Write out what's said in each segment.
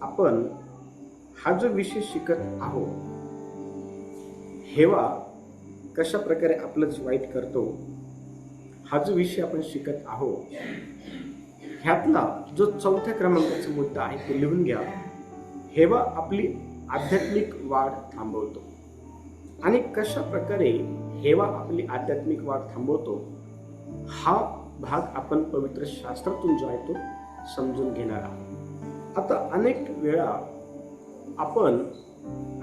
आपण हा जो विषय शिकत आहोत, हेवा कशा प्रकारे आपलंच वाईट करतो, हा जो विषय आपण शिकत आहोत, ह्यातला जो 4थ्या क्रमांकाचा मुद्दा आहे तो लिहून घ्या. हेवा आपली आध्यात्मिक वाढ थांबवतो. आणि कशा प्रकारे हेवा आपली आध्यात्मिक वाढ थांबवतो हा भाग आपण पवित्र शास्त्रातून जो आहे तो समजून घेणार आहोत. आता अनेक वेळा आपण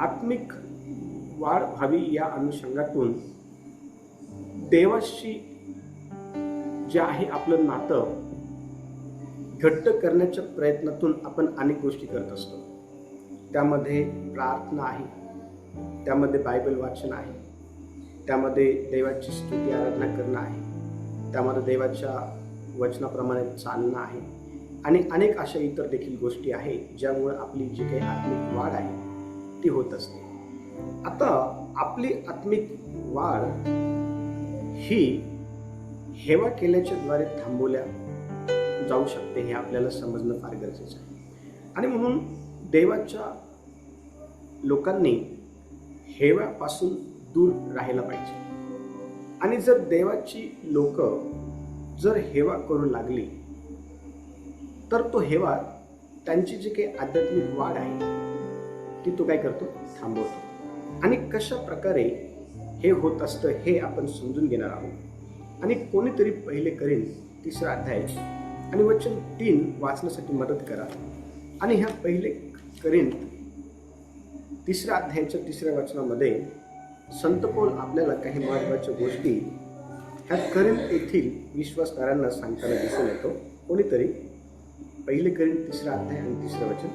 आत्मिक वाढ व्हावी या अनुषंगातून देवाशी जे आहे आपलं नातं घट्ट करण्याच्या प्रयत्नातून आपण अनेक गोष्टी करत असतो. त्यामध्ये प्रार्थना आहे, त्यामध्ये बायबल वाचन आहे, त्यामध्ये देवाची स्तुती आराधना करणं आहे, त्यामध्ये देवाच्या वचनाप्रमाणे चालणं आहे आणि अनेक अशा इतर देखील गोष्टी आहेत ज्यामुळे आपली जी काही आत्मिक वाढ आहे ती होत असते. आता आपली आत्मिक वाढ ही हेवा केल्याच्या द्वारे थांबवल्या जाऊ शकते हे आपल्याला समजणं फार गरजेचं आहे. आणि म्हणून देवाच्या लोकांनी हेव्यापासून दूर राहायला पाहिजे. आणि जर देवाची लोक जर हेवा करू लागली तर तो हेवा त्यांची जी काही आध्यात्मिक वाढ आहे ती तो काय करतो, थांबवतो. आणि कशा प्रकारे हे होत असतं हे आपण समजून घेणार आहोत. आणि कोणीतरी पहिले करीन 3रा अध्याय आणि वचन 3 वाचण्यासाठी मदत करा. आणि ह्या पहिले करीन 3ऱ्या अध्यायाच्या 3ऱ्या वचनामध्ये संत पौल आपल्याला काही महत्त्वाच्या गोष्टी ह्या करीन येथील विश्वासणाऱ्यांना सांगताना दिसून येतो. कोणीतरी पहिले करीन 3रा अध्याय आणि 3रं वचन.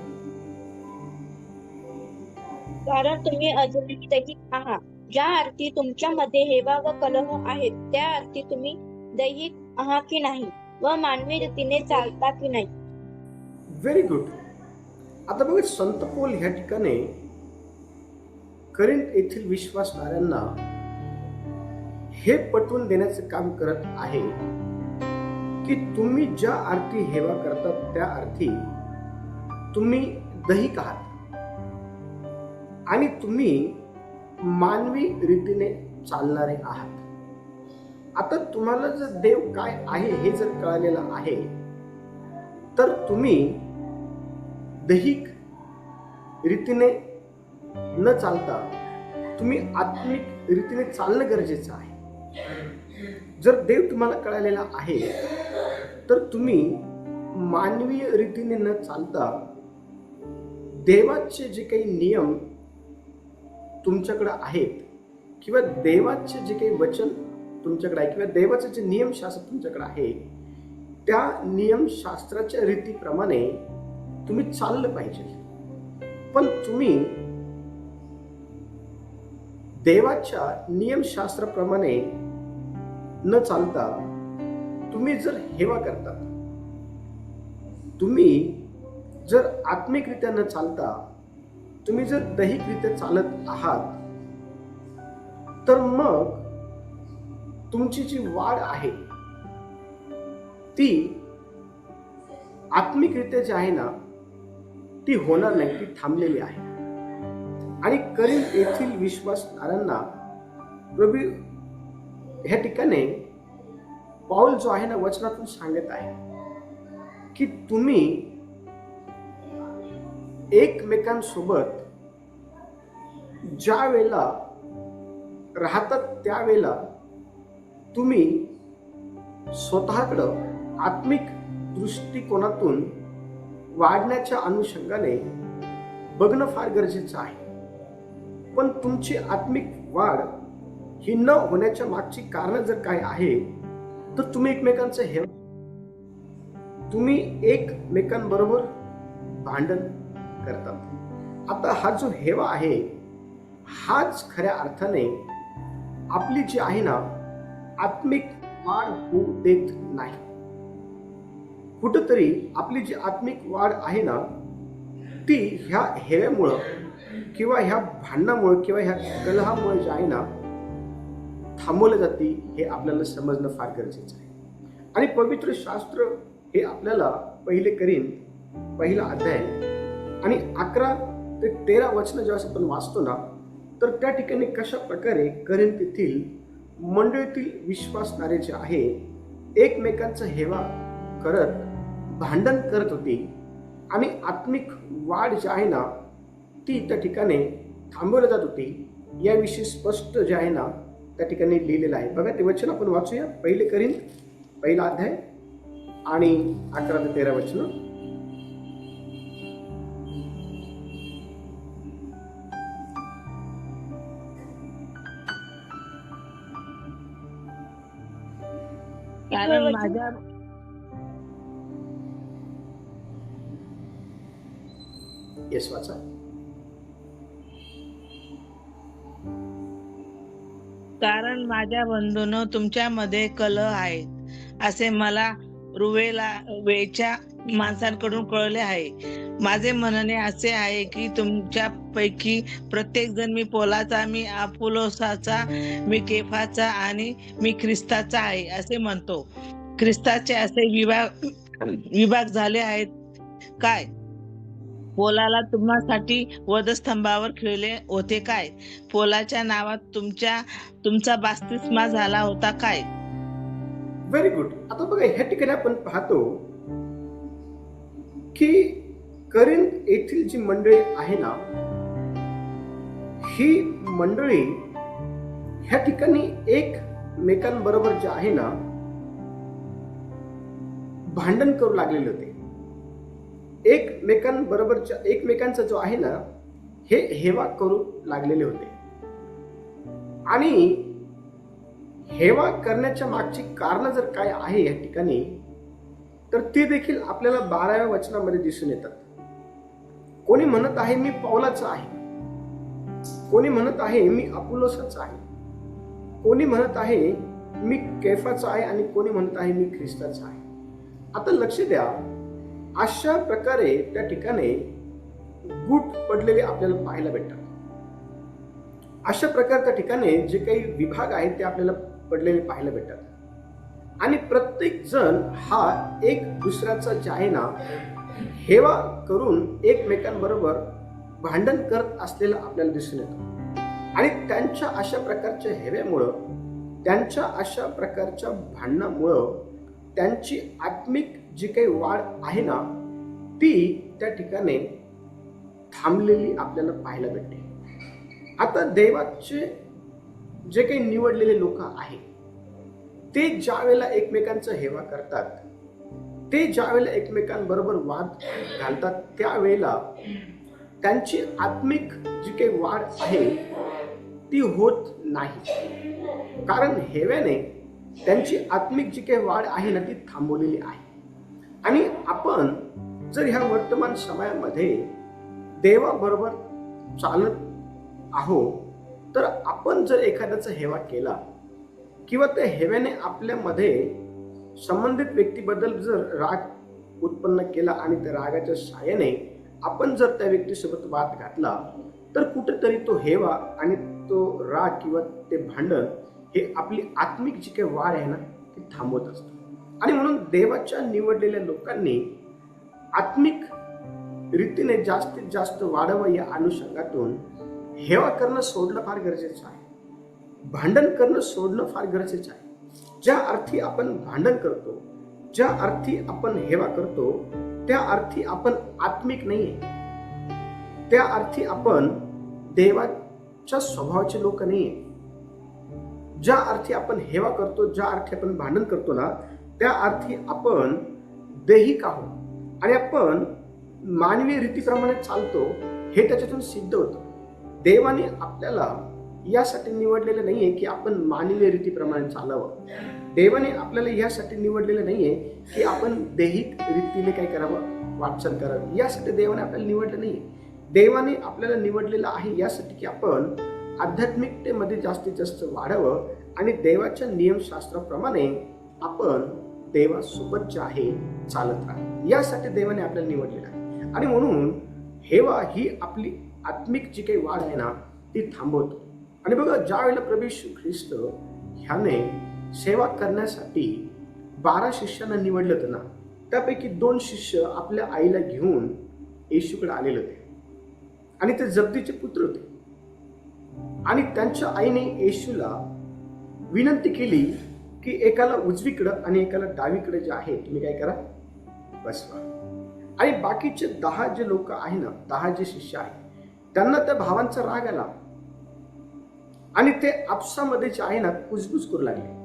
कारण तुम्ही अजूनही दैहिक आहात. ज्या अर्थी तुमच्यामध्ये हेवा व कलह आहेत त्या अर्थी तुम्ही दैहिक आहात की नाही व मानवी रीतीने चालता की नाही. Very good. आता बघा, संत पौल ह्या ठिकाणी करिंथ येथील विश्वासणाऱ्यांना हे पटवून देण्याचे काम करत आहे की तुम्ही ज्या अर्थी हेवा करतात त्या अर्थी तुम्ही दैहिक आहात आणि तुम्ही मानवी रीतीने चालणारे आहात. आता तुम्हाला जर देव काय आहे हे जर कळालेलं आहे तर तुम्ही दैहिक रीतीने न चालता तुम्ही आत्मिक रीतीने चालणं गरजेचं आहे. जर देव तुम्हाला कळालेला आहे तर तुम्ही मानवीय रीतीने न चालता देवाचे जे काही नियम तुमच्याकडे आहेत किंवा देवाचे जे काही वचन तुमच्याकडे आहे किंवा देवाचे जे नियमशास्त्र तुमच्याकडे आहे त्या नियमशास्त्राच्या रीतीप्रमाणे तुम्ही चाललं पाहिजे. पण तुम्ही देवाच्या नियमशास्त्राप्रमाणे न चालता तुम्ही जर हेवा करतात, तुम्ही जर आत्मिकरित्या न चालता तुम्ही जर दैहिकरित्या चालत आहात तर मग तुमची जी वाढ आहे ती आत्मिकरित्या जी आहे ना ती होणार नाही, ती थांबलेली आहे. आणि करिंथ येथील विश्वासणाऱ्यांना प्रभू ह्या ठिकाणी पौल जो आहे ना वचनातून सांगत आहे की तुम्ही एकमेकांसोबत ज्या वेळेला राहतात त्यावेळेला तुम्ही स्वतःकडं आत्मिक दृष्टिकोनातून वाढण्याच्या अनुषंगाने बघणं फार गरजेचं आहे. पण तुमची आत्मिक वाढ ही न होण्याच्या मागची कारण जर काय आहे तर तुम्ही एकमेकांचं हेवा, तुम्ही एकमेकांबरोबर भांडण करतात. आता हा जो हेवा आहे हाच खऱ्या अर्थाने आपली जी आहे ना आत्मिक वाढ होऊ देत नाही. कुठंतरी आपली जी आत्मिक वाढ आहे ना ती ह्या हेव्यामुळं किंवा ह्या भांडणामुळे किंवा ह्या कलहामुळे जे आहे ना थांबवलं जाते हे आपल्याला समजणं फार गरजेचं आहे. आणि पवित्र शास्त्र हे आपल्याला पहिले करीन 1 अध्याय आणि 11 ते 13 वचनं जेव्हा आपण वाचतो ना, तर त्या ठिकाणी कशा प्रकारे करिंथीतील मंडळीतील विश्वासणारे जे आहे एकमेकांचा हेवा करत भांडण करत होती आणि आत्मिक वाढ जी आहे ना ती त्या ठिकाणी थांबवली जात होती, याविषयी स्पष्ट जे आहे ना त्या ठिकाणी लिहिलेलं आहे. बघा ते वचन आपण वाचूया. 1 करिंथ 1 अध्याय आणि 11 ते 13 वचन. कारण माझ्या येस वाचा. कारण माझ्या बंधूंनो तुमच्यामध्ये कलह आहेत असे मला वेळच्या माणसांकडून कळले आहे. माझे म्हणणे असे आहे की तुमच्यापैकी प्रत्येक जण मी पौलाचा, मी अपोलोसाचा, मी केफाचा आणि मी ख्रिस्ताचा आहे असे म्हणतो. ख्रिस्ताचे असे विभाग झाले आहेत काय? पोलाला तुम्हासाठी वधस्तंभावर खिळले होते काय? पोलाच्या नावात तुमचा बाप्तिस्मा झाला होता काय? Very good. आता बघा ह्या ठिकाणी आपण पाहतो की करिंथ येथील जी मंडळी आहे ना, ही मंडळी ह्या ठिकाणी एकमेकांबरोबर जे आहे ना भांडण करू लागलेले होते. एकमेकांचा जो आहे ना हे हेवा करू लागलेले होते. आणि हेवा करण्याच्या मागची कारण जर काय आहे या ठिकाणी, तर ते देखील आपल्याला 12व्या वचनामध्ये दिसून येतात. कोणी म्हणत आहे मी पौलाचा आहे, कोणी म्हणत आहे मी अपोलोसाचा आहे, कोणी म्हणत आहे मी केफाचा आहे आणि कोणी म्हणत आहे मी ख्रिस्ताचा आहे. आता लक्ष द्या, अशा प्रकारे त्या ठिकाणी गुट पडलेले आपल्याला पाहायला भेटतात. अशा प्रकारे त्या ठिकाणी जे काही विभाग आहेत ते आपल्याला पडलेले पाहायला भेटतात. आणि प्रत्येक जण हा एक दुसऱ्याचा जे आहे ना हेवा करून एकमेकांबरोबर भांडण करत असलेलं आपल्याला दिसून येतं. आणि त्यांच्या अशा प्रकारच्या हेव्यामुळं, त्यांच्या अशा प्रकारच्या भांडणामुळं त्यांची आत्मिक जी काही वाढ आहे ना ती त्या ठिकाणी थांबलेली आपल्याला पाहायला भेटते. आता देवाचे जे काही निवडलेले लोक आहेत ते ज्या वेळेला एकमेकांचा हेवा करतात, ते ज्या वेळेला एकमेकांबरोबर वाद घालतात, त्यावेळेला त्यांची आत्मिक जी काही वाढ आहे ती होत नाही. कारण हेव्याने त्यांची आत्मिक जी काही वाढ आहे ना ती थांबवलेली आहे. आणि आपण जर ह्या वर्तमान समयामध्ये देवाबरोबर चालत आहोत, तर आपण जर एखाद्याचा हेवा केला किंवा त्या हेव्याने आपल्यामध्ये संबंधित व्यक्तीबद्दल जर राग उत्पन्न केला आणि त्या रागाच्या साहाय्याने आपण जर त्या व्यक्तीसोबत वाद घातला, तर कुठेतरी तो हेवा आणि तो राग किंवा ते भांडण हे आपली आत्मिक जी काही वाढ आहे ना ती थांबवत असतं. आणि म्हणून देवाच्या निवडलेल्या लोकांनी आत्मिक रीतीने जास्तीत जास्त वाढावं या अनुषंगातून हेवा करणं सोडणं फार गरजेचं आहे. भांडण करणं सोडणं फार गरजेचं आहे. ज्या अर्थी आपण भांडण करतो, ज्या अर्थी आपण हेवा करतो, त्या अर्थी आपण आत्मिक नाहीये, त्या अर्थी आपण देवाच्या स्वभावाचे लोक नाहीये. ज्या अर्थी आपण हेवा करतो, ज्या अर्थी आपण भांडण करतो ना, त्या अर्थी आपण दैहिक आहोत आणि आपण मानवी रीतीप्रमाणे चालतो, हे त्याच्यातून सिद्ध होतं. देवाने आपल्याला यासाठी निवडलेलं नाहीये की आपण मानवी रीतीप्रमाणे चालावं. देवाने आपल्याला यासाठी निवडलेलं नाहीये की आपण दैहिक रीतीने काय करावं, वाटचाल करावी. यासाठी देवाने आपल्याला निवडलं नाहीये. देवाने आपल्याला निवडलेलं आहे यासाठी की आपण आध्यात्मिकतेमध्ये जास्तीत जास्त वाढावं आणि देवाच्या नियमशास्त्राप्रमाणे आपण देवासोबत जे आहे चालत राहावं. यासाठी देवाने आपल्याला निवडलेलं आहे. आणि म्हणून हेवा ही आपली आत्मिक जी काही वाढ आहे ना ती थांबवतो. आणि बघा, ज्या वेळेला प्रभू येशू ख्रिस्त ह्याने सेवा करण्यासाठी 12 शिष्यांना निवडलं होतं ना, त्यापैकी 2 शिष्य आपल्या आईला घेऊन येशूकडे आलेले होते. आणि ते जब्दीचे पुत्र होते. आणि त्यांच्या आईने येशूला विनंती केली की एकाला उजवीकडं आणि एकाला डावीकडे जे आहे तुम्ही काय करा, बसवा. आणि बाकीचे 10 जे लोक आहे ना, 10 जे शिष्य आहेत, त्यांना त्या भावांचा राग आला आणि ते आपसामध्ये जे आहे ना कुजबुज करू लागले.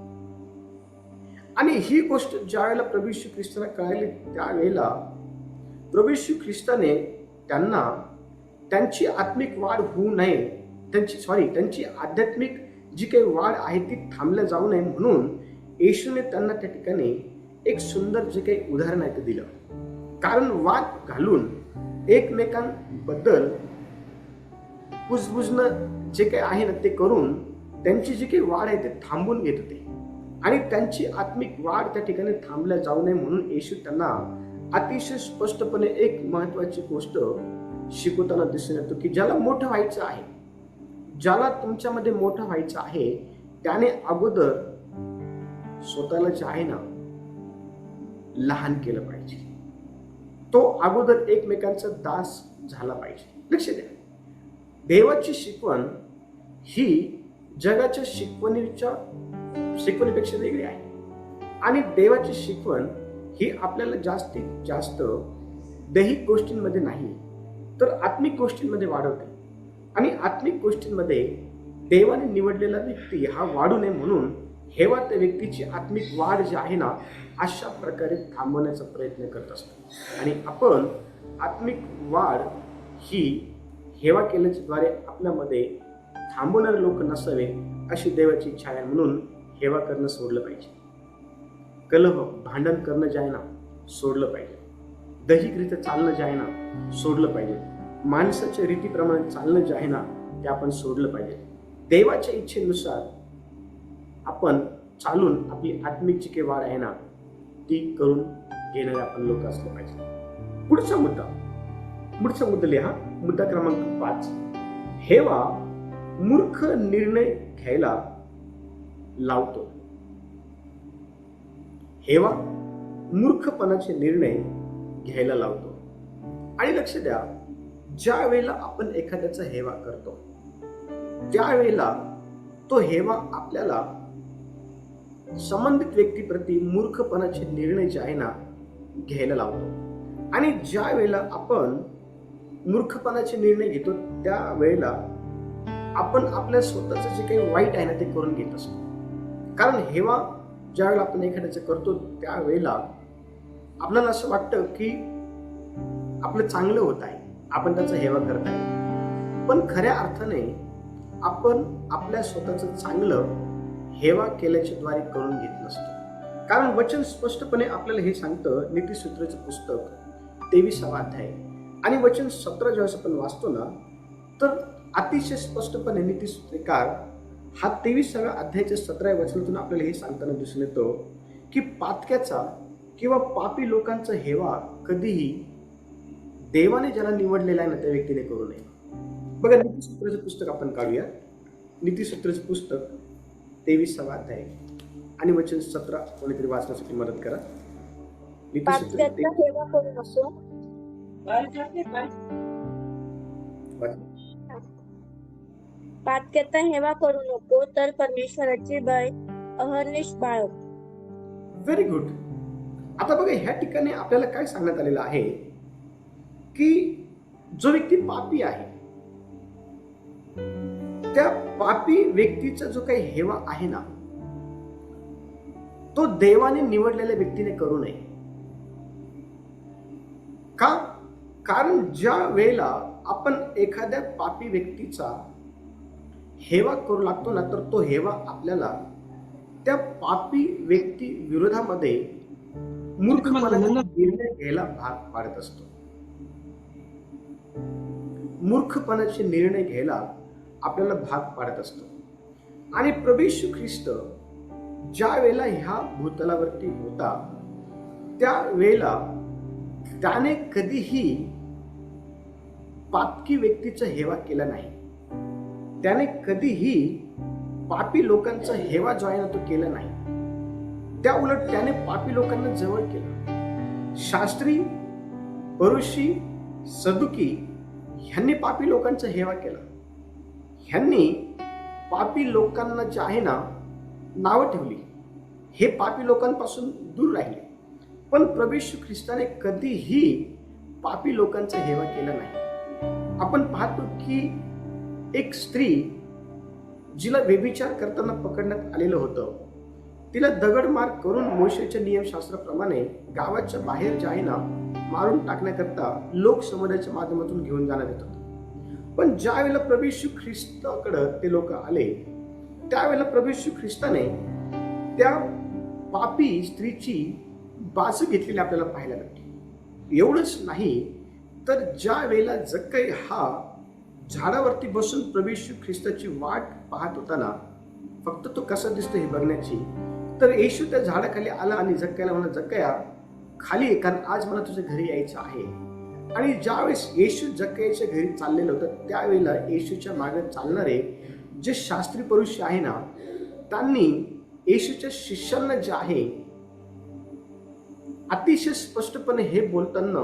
आणि ही गोष्ट ज्या वेळेला प्रभू येशू ख्रिस्ताला कळाली, त्यावेळेला प्रभू येशू ख्रिस्ताने त्यांना त्यांची आत्मिक वाढ होऊ नये, त्यांची आध्यात्मिक जी काही वाढ आहे ती थांबल्या जाऊ नये म्हणून येशूने त्यांना त्या ठिकाणी एक सुंदर जे काही उदाहरण आहे ते दिलं. कारण वाद घालून एकमेकांबद्दल कुजबुजणं जे काही आहे ना ते करून त्यांची जी काही वाढ आहे ते थांबून घेत होते. आणि त्यांची आत्मिक वाढ त्या ठिकाणी थांबल्या जाऊ नये म्हणून येशू त्यांना अतिशय स्पष्टपणे एक महत्वाची गोष्ट शिकवताना दिसून येतो की ज्याला मोठं व्हायचं आहे, ज्याला तुमच्यामध्ये मोठं व्हायचं आहे, त्याने अगोदर स्वतःला जे आहे ना लहान केलं पाहिजे. तो अगोदर एकमेकांचा दास झाला पाहिजे. लक्ष द्या, देवाची शिकवण ही जगाच्या शिकवणीपेक्षा वेगळी आहे. आणि देवाची शिकवण ही आपल्याला जास्तीत जास्त दैहिक गोष्टींमध्ये नाही तर आत्मिक गोष्टींमध्ये वाढवते. आणि आत्मिक गोष्टींमध्ये देवाने निवडलेला व्यक्ती हा वाढू नये म्हणून हेवा त्या व्यक्तीची आत्मिक वाढ जी आहे ना अशा प्रकारे थांबवण्याचा प्रयत्न करत असतो. आणि आपण आत्मिक वाढ ही हेवा केल्याच्याद्वारे आपल्यामध्ये थांबवणारे लोक नसावे अशी देवाची इच्छा आहे. म्हणून हेवा करणं सोडलं पाहिजे. कलह भांडण करणं जे आहे ना सोडलं पाहिजे. दैहिकरित्या चालणं जे आहे ना सोडलं पाहिजे. माणसाच्या रीतीप्रमाणे चालणं जे आहे ना ते आपण सोडलं पाहिजे. देवाच्या इच्छेनुसार आपण चालून आपली आत्मिक जी काही वाढ आहे ना ती करून घेणारे आपण लोक असले पाहिजे. पुढचा मुद्दा लिहा. मुद्दा क्रमांक 5. हेवा मूर्ख निर्णय घ्यायला लावतो. हेवा मूर्खपणाचे निर्णय घ्यायला लावतो. आणि लक्ष द्या, ज्या वेळेला आपण एखाद्याचा हेवा करतो त्यावेळेला तो हेवा आपल्याला संबंधित व्यक्तीप्रती मूर्खपणाचे निर्णय जे आहे ना घ्यायला लावतो. आणि ज्या वेळेला आपण मूर्खपणाचे निर्णय घेतो त्यावेळेला आपण आपल्या स्वतःचं जे काही वाईट आहे ना ते करून घेत असतो. कारण हेवा ज्या वेळेला आपण एखाद्याचं करतो त्यावेळेला आपल्याला असं वाटतं की आपलं चांगलं होत आहे, आपण त्याचा हेवा करत आहे. पण खऱ्या अर्थाने आपण आपल्या स्वतःचं चांगलं हेवा केल्याच्या द्वारे करून घेत नसतो. कारण वचन स्पष्टपणे आपल्याला हे सांगतं, नीतिसूत्राचं पुस्तक 23वा अध्याय आणि वचन 17 ज्यावेळेस आपण वाचतो ना तर अतिशय स्पष्टपणे नीतिसूत्रकार हा 23व्या अध्यायाच्या 17व्या वचनातून आपल्याला हे सांगताना दिसून येतो की पातक्याचा किंवा पापी लोकांचा हेवा कधीही देवाने ज्याला निवडलेला आहे ना त्या व्यक्तीने करू नये. बघा, नीतिसूत्राचं पुस्तक आपण काढूया. नीतिसूत्राचं पुस्तक 23वा अध्याय आणि वचन 17 कोणीतरी वाचण्यासाठी मदत करा. पातक्याचा हेवा करू नको. पातक्याचा हेवा करू नको तर परमेश्वराची भय अहर्निश बाळग. Very good. आता बघा, ह्या ठिकाणी आपल्याला काय सांगण्यात आलेलं आहे की जो व्यक्ती पापी आहे त्या पापी व्यक्तीचा जो काही हेवा आहे ना तो देवाने निवडलेल्या व्यक्तीने करू नये. का? कारण ज्या वेळेला आपण एखाद्या पापी व्यक्तीचा हेवा करू लागतो ना तर तो हेवा आपल्याला त्या पापी व्यक्ती विरोधामध्ये मूर्खपणाचा निर्णय घ्यायला भाग पाडत असतो. मूर्खपणाचे निर्णय घ्यायला आपल्याला भाग पाडत असतो. आणि प्रभू येशू ख्रिस्त ज्या वेळेला ह्या भूतलावरती होता त्या वेळेला त्याने कधीही पातकी व्यक्तीचा हेवा केला नाही. त्याने कधीही पापी लोकांचा हेवा जो आहे ना तो केला नाही. त्या उलट त्याने पापी लोकांना जवळ केलं. शास्त्री, फरीसी, सदुकी ह्यांनी पापी लोकांचा हेवा केला. ह्यांनी पापी लोकांना जे आहे ना नावं ठेवली. हे पापी लोकांपासून दूर राहिले. पण प्रभू येशू ख्रिस्ताने कधीही पापी लोकांचा हेवा केला नाही. आपण पाहतो की एक स्त्री जिला व्यभिचार करताना पकडण्यात आलेलं होतं, तिला दगडमार करून मोशेच्या नियमशास्त्राप्रमाणे गावाच्या बाहेर जे आहे ना मारून टाकण्याकरता लोक समुदायाच्या माध्यमातून घेऊन जाण्यात येत होतं. पण ज्या वेळेला प्रभू येशू ख्रिस्ताकडे ते लोक आले, त्यावेळेला प्रभू येशू ख्रिस्ताने त्या पापी स्त्रीची बाजू घेतलेली आपल्याला पाहायला भेटते. एवढंच नाही तर ज्या वेळेला जक्कई हा झाडावरती बसून प्रभू येशू ख्रिस्ताची वाट पाहत होता ना, फक्त तो कसा दिसतो हे बघण्याची, तर येशू त्या झाडाखाली आला आणि जक्कईला म्हणला, जक्कया खाली ये, कारण आज मला तुझ्या घरी यायचं आहे. आणि ज्यावेळेस येशू जक्कईच्या घरी चाललेलं होतं, त्यावेळेला येशूच्या मागे चालणारे जे शास्त्री पुरुष आहे ना, त्यांनी येशूच्या शिष्यांना जे आहे अतिशय स्पष्टपणे हे बोलताना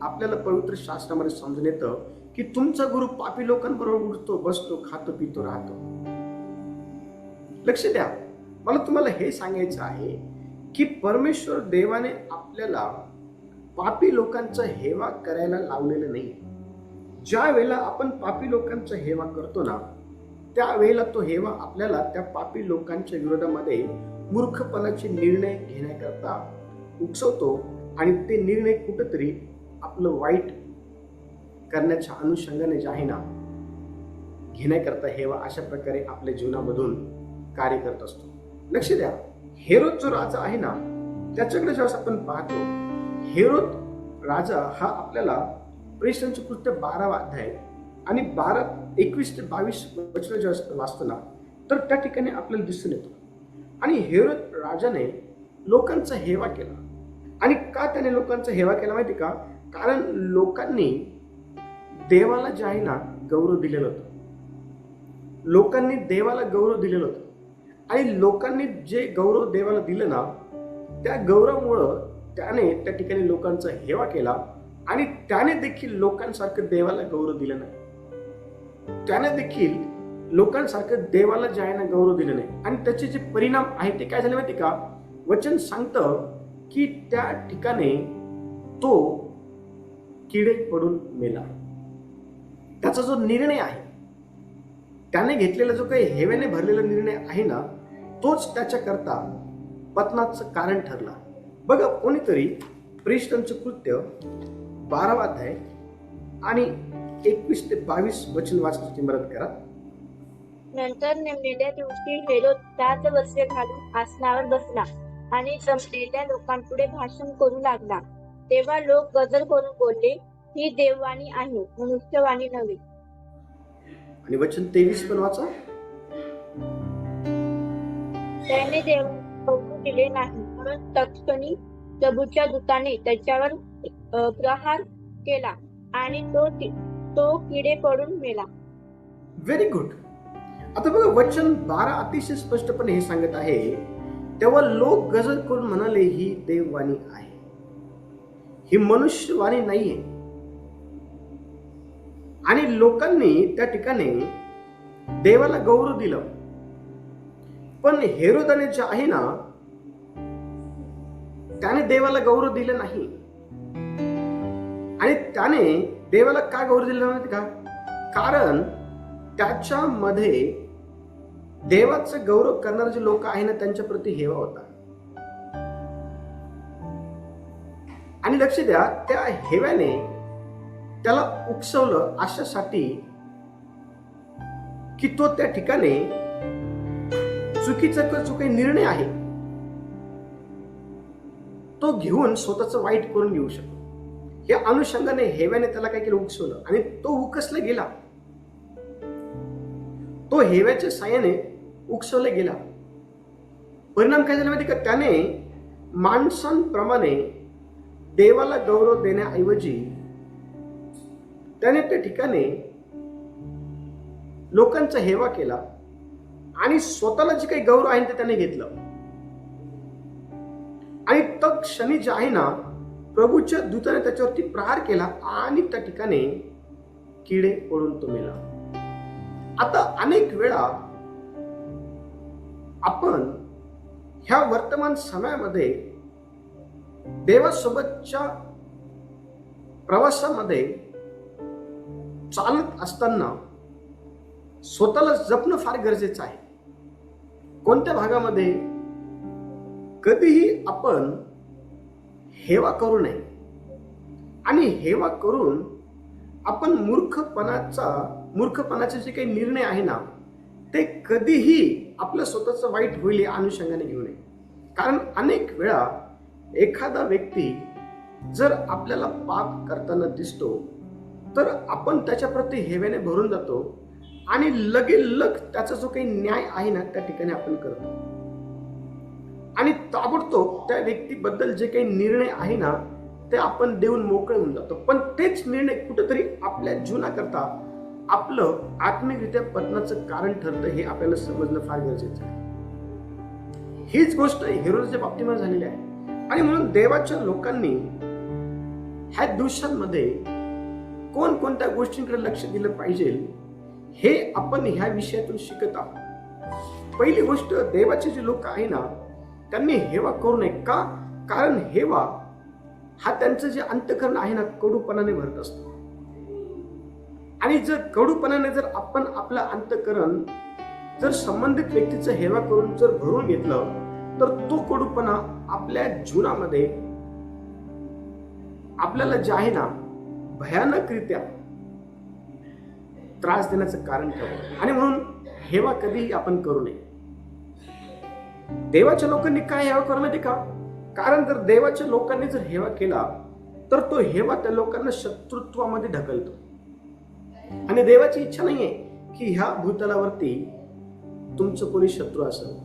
आपल्याला पवित्र शास्त्रामध्ये समजून येतं की तुमचा गुरु पापी लोकांबरोबर उठतो, बसतो, खातो, पितो, राहतो. लक्ष द्या, मला तुम्हाला हे सांगायचं आहे की परमेश्वर देवाने आपल्याला पापी लोकांचा हेवा करायला लावलेलं नाही. ज्या वेळेला आपण पापी लोकांचा हेवा करतो ना, त्यावेळेला तो हेवा आपल्याला त्या पापी लोकांच्या विरोधामध्ये मूर्खपणाचे निर्णय घेण्याकरता उकसवतो आणि ते निर्णय कुठंतरी आपलं वाईट करण्याच्या अनुषंगाने जे आहे ना घेण्याकरता हेवा अशा प्रकारे आपल्या जीवनामधून कार्य करत असतो. लक्ष द्या, हेरोद जो राजा आहे ना, त्याच्याकडे जेव्हा आपण पाहतो, हेरोद राजा हा आपल्याला प्रेषितांचे कृत्य 12वा अध्याय आणि 21 ते 22 वचन जेव्हा वाचतो ना, तर त्या ठिकाणी आपल्याला दिसून येतो. आणि हेरोद राजाने लोकांचा हेवा केला. आणि का त्याने लोकांचा हेवा केला माहिती का? कारण लोकांनी देवाला जे आहे ना गौरव दिलेलं होतं. लोकांनी देवाला गौरव दिलेलं होतं. आणि लोकांनी जे गौरव देवाला दिलं ना, त्या गौरवामुळं त्याने त्या ठिकाणी लोकांचा हेवा केला. आणि त्याने देखील लोकांसारखं देवाला गौरव दिलं नाही. त्याने देखील लोकांसारखं देवाला जे आहे ना गौरव दिलं नाही. आणि त्याचे जे परिणाम आहेत ते काय झाले माहिती का? वचन सांगतं की त्या ठिकाणी तो किडे पडून मेला. त्याचा जो निर्णय आहे, त्याने घेतलेला जो काही हेवेने भरलेला निर्णय आहे ना, तोच त्याच्याकरता पतनाचं कारण ठरला. बघा, कोणीतरी प्रेषितांचं कृत्य 12वा अध्याय आणि 21 ते 22 वचन वाचण्याची मदत करा. नंतर नेमलेल्या दिवशी हेरोद राजवस्त्रे घालून आसनावर बसला आणि जमलेल्या लोकांपुढे भाषण करू लागला. तेव्हा लोक गजर करून बोलले, ही देववाणी आहे, मनुष्यवाणी नव्हे. आणि वचन 23 पण वाचा. त्याने देवाला कौतुक दिले नाही, म्हणून तत्क्षणी प्रभूच्या दूताने त्याच्यावर प्रहार केला आणि तो किडे पडून मेला. Very good. आता बघा, वचन 12 अतिशय स्पष्टपणे हे सांगत आहे, तेव्हा लोक गजर करून म्हणाले, ही देववाणी आहे, ही मनुष्यवाणी नाहीये. आणि लोकांनी त्या ठिकाणी देवाला गौरव दिलं. पण हेरोदाने जे आहे ना, त्याने देवाला गौरव दिलं नाही. आणि त्याने देवाला का गौरव दिला माहिती का? कारण त्याच्यामध्ये देवाचं गौरव करणारे जे लोक आहे ना, त्यांच्या प्रती हेवा होता. आणि लक्ष द्या, त्या हेव्याने त्याला उकसवलं अशासाठी की तो त्या ठिकाणी चुकीचा जो काही निर्णय आहे तो घेऊन स्वतःच वाईट करून घेऊ शकतो. या अनुषंगाने हेव्याने त्याला काय केलं? उकसवलं. आणि तो उकसला गेला. तो हेव्याच्या साह्याने उकसवला गेला. परिणाम काय झाला माहिती का? त्याने माणसांप्रमाणे देवाला गौरव देण्याऐवजी त्याने त्या ठिकाणी लोकांचा हेवा केला आणि स्वतःला जे काही गौरव आहे ते त्याने घेतलं. आणि तत्क्षणी जे आहे ना, प्रभूच्या दूताने त्याच्यावरती प्रहार केला आणि त्या ठिकाणी किडे पडून तो मेला. आता अनेक वेळा आपण ह्या वर्तमान समयामध्ये देवासोबतच्या प्रवासामध्ये चालत असताना स्वतःला जपणं फार गरजेचं आहे. कोणत्या भागामध्ये कधीही आपण हेवा करू नये आणि हेवा करून आपण मूर्खपणाचे जे काही निर्णय आहे ना ते कधीही आपलं स्वतःचं वाईट होईल या अनुषंगाने घेऊ नये. कारण अनेक वेळा एखादा व्यक्ती जर आपल्याला पाप करताना दिसतो तर आपण त्याच्या प्रती हेवेने भरून जातो आणि लगेलग त्याचा जो काही न्याय आहे ना त्या ठिकाणी आपण करतो आणि ताबडतोब त्या व्यक्तीबद्दल जे काही निर्णय आहे ना ते आपण देऊन मोकळे होऊन जातो. पण तेच निर्णय कुठेतरी आपल्या जीवनाकरता आपलं आत्मिकरित्या पतनाचं कारण ठरतं हे आपल्याला समजणं फार गरजेचं आहे. हीच गोष्ट हेरोदच्या बाबतीमध्ये झालेली आहे. आणि म्हणून देवाच्या लोकांनी ह्या दिवसांमध्ये कोणकोणत्या गोष्टींकडे लक्ष दिलं पाहिजे हे आपण ह्या विषयातून शिकत आहोत. पहिली गोष्ट, देवाचे जे लोक आहे ना त्यांनी हेवा करू नये. का? कारण हेवा हा त्यांचं जे अंतःकरण आहे ना कडूपणाने भरत असतो. आणि जर कडूपणाने जर आपण आपलं अंतःकरण जर संबंधित व्यक्तीचं हेवा करून जर भरून घेतलं तर तो कडूपणा आपल्या जीवनामध्ये आपल्याला जे आहे ना भयानकरित्या त्रास देण्याचं कारण ठरतं. आणि म्हणून हेवा कधीही आपण करू नये. देवाच्या लोकांनी काय हेवा करू माहिती का? कारण जर देवाच्या लोकांनी जर हेवा केला तर तो हेवा त्या लोकांना शत्रुत्वामध्ये ढकलतो. आणि देवाची इच्छा नाहीये की ह्या भूतलावरती तुमचं कोणी शत्रू असेल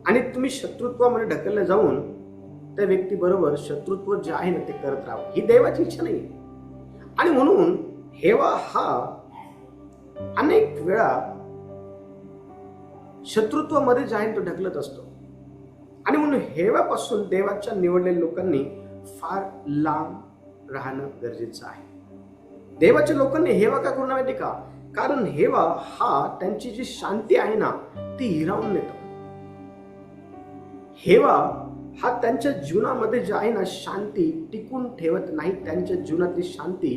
आणि तुम्ही शत्रुत्वामध्ये ढकलले जाऊन त्या व्यक्ती बरोबर शत्रुत्व जे आहे ना ते करत राहावं, ही देवाची इच्छा नाही. आणि म्हणून हेवा हा अनेक वेळा शत्रुत्वामध्ये जे आहे तो ढकलत असतो. आणि म्हणून हेव्यापासून देवाच्या निवडलेल्या लोकांनी फार लांब राहणं गरजेचं आहे. देवाच्या लोकांनी हेवा का करू नये माहिती का? कारण हेवा हा त्यांची जी शांती आहे ना ती हिरावून नेतो. हेवा हा त्यांच्या जीवनामध्ये जे आहे ना शांती टिकून ठेवत नाही. त्यांच्या जीवनातली शांती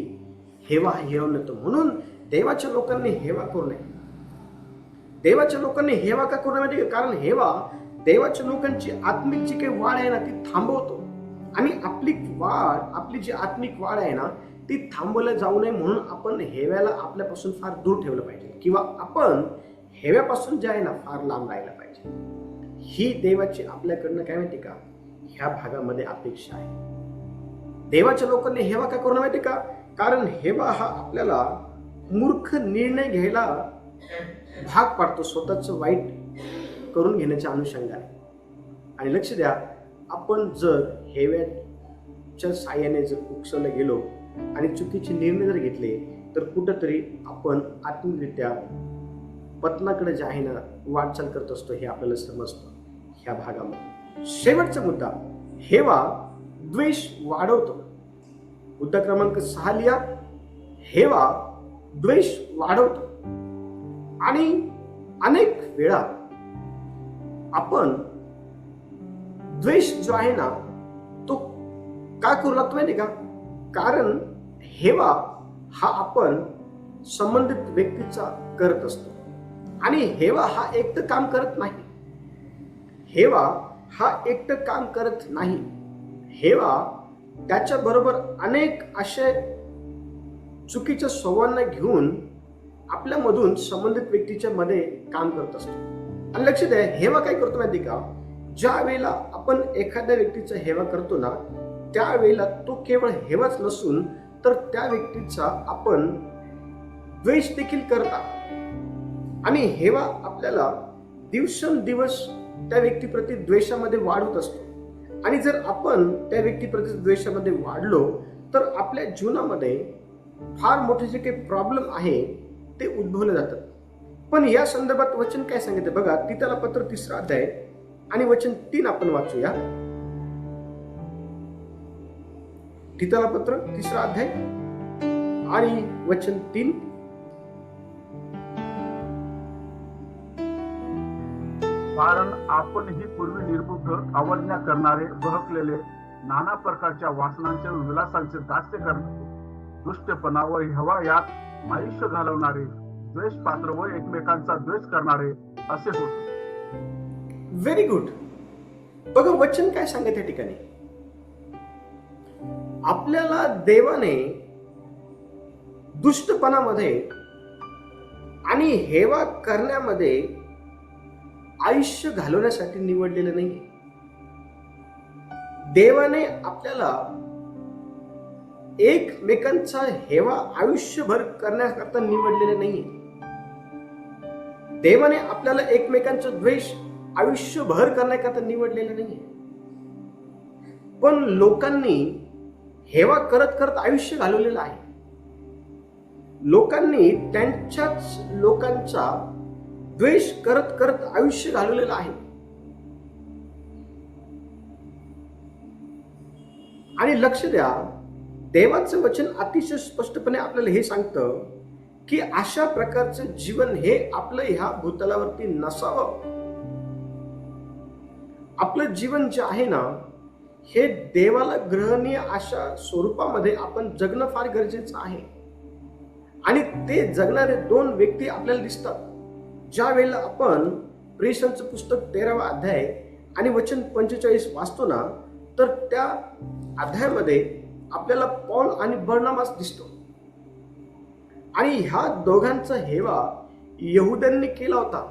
हेवा हिरावून नेतो. म्हणून देवाच्या लोकांनी हेवा करू नये. देवाच्या लोकांनी हेवा का करू नये माहिती का? कारण हेवा देवाच्या लोकांची आत्मिक जी काही वाढ आहे ना ती थांबवतो. आणि आपली जी आत्मिक वाढ आहे ना ती थांबवल्या जाऊ नये म्हणून आपण हेव्याला आपल्यापासून फार दूर ठेवलं पाहिजे किंवा आपण हेव्यापासून जे आहे ना फार लांब राहायला पाहिजे. ही देवाची आपल्याकडनं काय माहिती का ह्या भागामध्ये अपेक्षा आहे. देवाच्या लोकांनी हेवा का करू माहिती का? कारण हेवा हा आपल्याला मूर्ख निर्णय घ्यायला भाग पाडतो स्वतःचं वाईट करून घेण्याच्या अनुषंगाने. आणि लक्ष द्या, आपण जर हेव्याच्या साह्याने जर उकसवलं गेलो आणि चुकीचे निर्णय जर घेतले तर कुठंतरी आपण आत्मिकरित्या पतनाकडे जे आहे ना वाटचाल करत असतो हे आपल्याला समजतं ह्या भागामध्ये. शेवटचा मुद्दा, हेवा द्वेष वाढवतो. मुद्दा क्रमांक 6 लिहा. हेवा द्वेष वाढवतो. आणि अनेक वेळा आपण द्वेष जो आहे ना तो का करू लागतो माहिती का? कारण हेवा हा आपण संबंधित व्यक्तीचा करत असतो. आणि हेवा हा एकटं काम करत नाही. हेवा हा एकटं काम करत नाही. हेवा त्याच्याबरोबर अनेक असे चुकीच्या स्वभावांना घेऊन आपल्यामधून संबंधित व्यक्तीच्या मध्ये काम करत असतो. आणि लक्ष द्या, हेवा काय करतो माहिती का? ज्या वेळेला आपण एखाद्या व्यक्तीचा हेवा करतो ना त्यावेळेला तो केवळ हेवाच नसून तर त्या व्यक्तीचा आपण द्वेष देखील करता. आणि हेवा आपल्याला दिवसेंदिवस त्या व्यक्तीप्रती द्वेषामध्ये वाढवत असतो. आणि जर आपण त्या व्यक्तीप्रती द्वेषामध्ये वाढलो तर आपल्या जीवनामध्ये फार मोठे जे काही प्रॉब्लेम आहे ते उद्भवले जातात. पण या संदर्भात वचन काय सांगितलं बघा. तीतला पत्र 3 अध्याय आणि वचन 3 आपण वाचूया. तीतला पत्र 3 अध्याय आणि वचन 3, कारण आपणही पूर्वी निर्बुद्ध, अवज्ञा करणारे, बहकलेले, नाना प्रकारच्या वासनांचे व विलासांचे दास्य करणारे, दुष्टपणा व हेवायात आयुष्य घालवणारे, द्वेष पात्र व एकमेकांचा द्वेष करणारे असे होते. Very good. बघा वचन काय सांगत या ठिकाणी. आपल्याला देवाने दुष्टपणामध्ये आणि हेवा करण्यामध्ये आयुष्य घालवण्यासाठी निवडलेलं नाही. देवाने आपल्याला एकमेकांचा हेवा आयुष्यभर करण्याकरता निवडलेलं नाही. देवाने आपल्याला एकमेकांचा द्वेष आयुष्यभर करण्याकरता निवडलेलं नाही. पण लोकांनी हेवा करत करत आयुष्य घालवलेलं आहे. लोकांनी त्यांच्याच लोकांचा द्वेष करत करत आयुष्य घालवलेलं आहे. आणि लक्ष द्या, देवाचं वचन अतिशय स्पष्टपणे आपल्याला हे सांगतं की अशा प्रकारचं जीवन हे आपलं ह्या भूतलावरती नसावं. आपलं जीवन जे आहे ना, हे देवाला ग्रहणीय अशा स्वरूपामध्ये आपण जगणं फार गरजेचं आहे. आणि ते जगणारे 2 व्यक्ती आपल्याला दिसतात. ज्या वेळेला आपण प्रेषणचं पुस्तक 13वा अध्याय आणि वचन 45 वाचतो ना, तर त्या अध्यायामध्ये आपल्याला पौल आणि बर्नबास दिसतो. आणि ह्या दोघांचा हेवा यहुद्यांनी केला होता.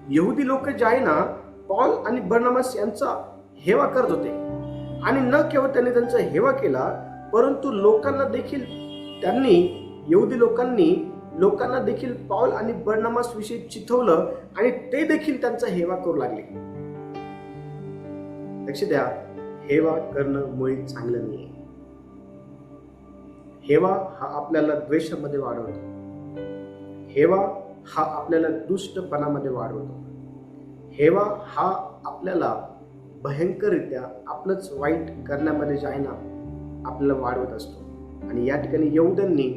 यहुदी लोक जे आहे ना, पौल आणि बर्नबास यांचा हेवा करत होते. आणि न केवळ त्यांनी त्यांचा हेवा केला, परंतु लोकांना देखील त्यांनी, यहुदी लोकांना देखील पौल आणि बर्नबास विषयी चिथवलं आणि ते देखील त्यांचा हेवा करू लागले. लक्ष द्या, हेवा करणं मुळी चांगलं नाही. हेवा हा आपल्याला द्वेषामध्ये वाढवतो. हेवा हा आपल्याला दुष्टपणामध्ये वाढवतो. हेवा हा आपल्याला भयंकररित्या आपलंच वाईट करण्यामध्ये जे आहे ना, आपल्याला वाढवत असतो. आणि या ठिकाणी यहुद्यांनी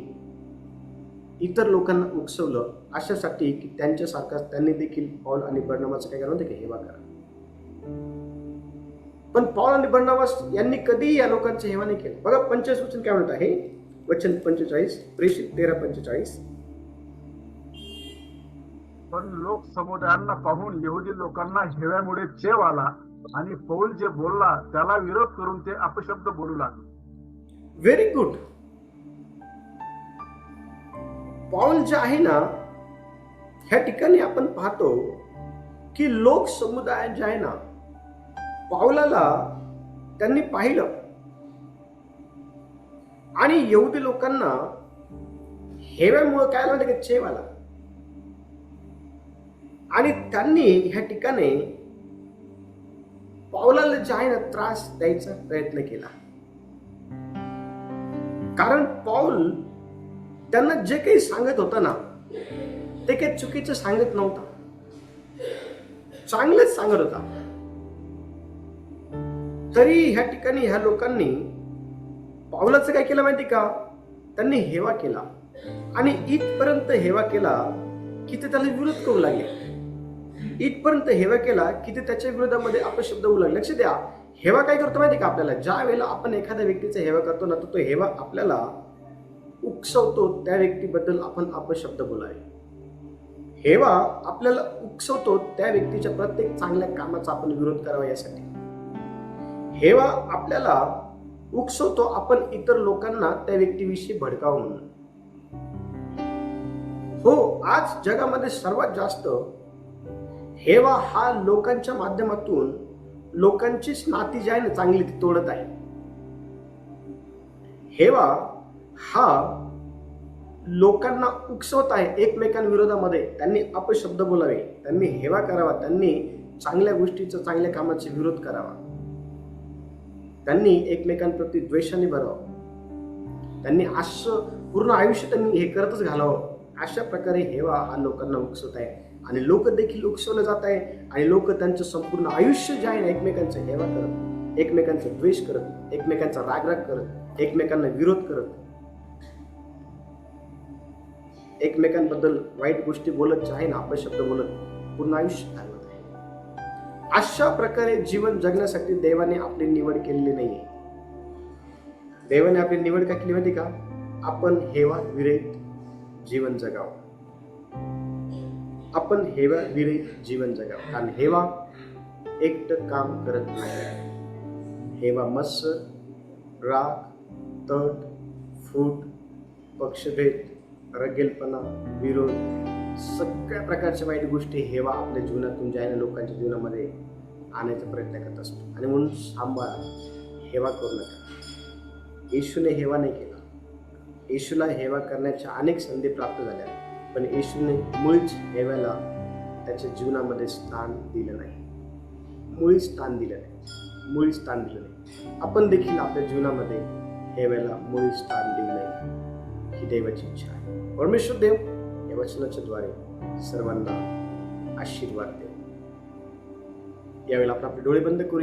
इतर लोकांना उकसवलं अशासाठी की त्यांच्यासारखा त्यांनी देखील पौल आणि बर्नबास काय करणार की हेवा करा. पण पौल आणि बर्नबास यांनी कधीही या लोकांचा हेवा नाही केला. बघा 45 वचन काय म्हणत आहे, वचन 45, प्रेषित 13:45. पण लोक समुदायांना पाहून यहुदी लोकांना हेव्यामुळे चेव आला आणि पौल जे बोलला त्याला विरोध करून ते अपशब्द बोलू लागले. Very good. पौल जे आहे ना, ह्या ठिकाणी आपण पाहतो की लोक समुदाय जे आहे ना, पौलाला त्यांनी पाहिलं आणि यहुदी लोकांना हेव्यामुळे काय आलं की चेव आला. आणि त्यांनी ह्या ठिकाणी पौलाला जे आहे ना त्रास द्यायचा प्रयत्न केला. कारण पौल त्यांना जे काही सांगत होता ना, ते काही चुकीचं सांगत नव्हता, चांगलंच सांगत होता. तरी ह्या ठिकाणी ह्या लोकांनी पौलाचं काय केलं माहिती का, त्यांनी हेवा केला आणि इथपर्यंत हेवा केला की ते त्याला विरोध करू लागले. इथपर्यंत हेवा केला की ते त्याच्या विरोधामध्ये अपशब्द बोलू लागले. लक्ष द्या, हेवा काय करतो माहिती का आपल्याला, ज्या वेळेला आपण एखाद्या व्यक्तीचा हेवा करतो ना, तर तो हेवा आपल्याला उकसवतो त्या व्यक्तीबद्दल आपण अपशब्द बोलावे. हेवा आपल्याला उकसवतो त्या व्यक्तीच्या प्रत्येक चांगल्या कामाचा आपण विरोध करावा यासाठी. हेवा आपल्याला उकसवतो आपण इतर लोकांना त्या व्यक्तीविषयी भडकावं म्हणून. हो, आज जगामध्ये सर्वात जास्त हेवा हा लोकांच्या माध्यमातून लोकांचीच नाती जी आहे ना चांगली ती तोडत आहे. हेवा हा लोकांना उकसवत आहे एकमेकांविरोधामध्ये. त्यांनी अपशब्द बोलावे, त्यांनी हेवा करावा, त्यांनी चांगल्या गोष्टीचा, चांगल्या कामाचा विरोध करावा, त्यांनी एकमेकांप्रती द्वेषाने भरावं, त्यांनी असं पूर्ण आयुष्य त्यांनी हे करतच घालावं. अशा प्रकारे हेवा हा लोकांना उकसवत आहे आणि लोक देखील उकसवलं जात आहे. आणि लोक त्यांचं संपूर्ण आयुष्य जे आहे ना एकमेकांचा हेवा करत, एकमेकांचा द्वेष करत, एकमेकांचा रागराग करत एकमेकांना विरोध करत, एकमेकांबद्दल वाईट गोष्टी बोलत, आहे ना अपशब्द बोलत पूर्ण आयुष्य घालवत आहे. अशा प्रकारे जीवन जगण्यासाठी देवाने आपली निवड केलेली नाहीये. देवाने आपली निवड का केली माहिती का? आपण हेवा विरहित जीवन जगावं. आपण हेवा विरहित जीवन जगावं. कारण हेवा एकटं काम करत नाही. हेवा मत्सर, राग, तट, फूट, पक्षभेद, रगेलपणा, विरोध, सगळ्या प्रकारच्या वाईट गोष्टी हेवा आपल्या जीवनातून ज्या लोकांच्या जीवनामध्ये आणायचा प्रयत्न करत असतो. आणि म्हणून सांभाळा, हेवा करू नका. येशूने हेवा नाही केला. येशूला हेवा करण्याच्या अनेक संधी प्राप्त झाल्या, पण येशूने मुळीच हेव्याला त्याच्या जीवनामध्ये स्थान दिलं नाही. मुळीच स्थान दिलं नाही. आपण देखील आपल्या जीवनामध्ये हेव्याला मुळीच स्थान देऊ नये ही देवाची इच्छा आहे. परमेश्वर देव या वचनाच्या द्वारे सर्वांना आशीर्वाद देव. यावेळेला आपण आपले डोळे बंद करूया.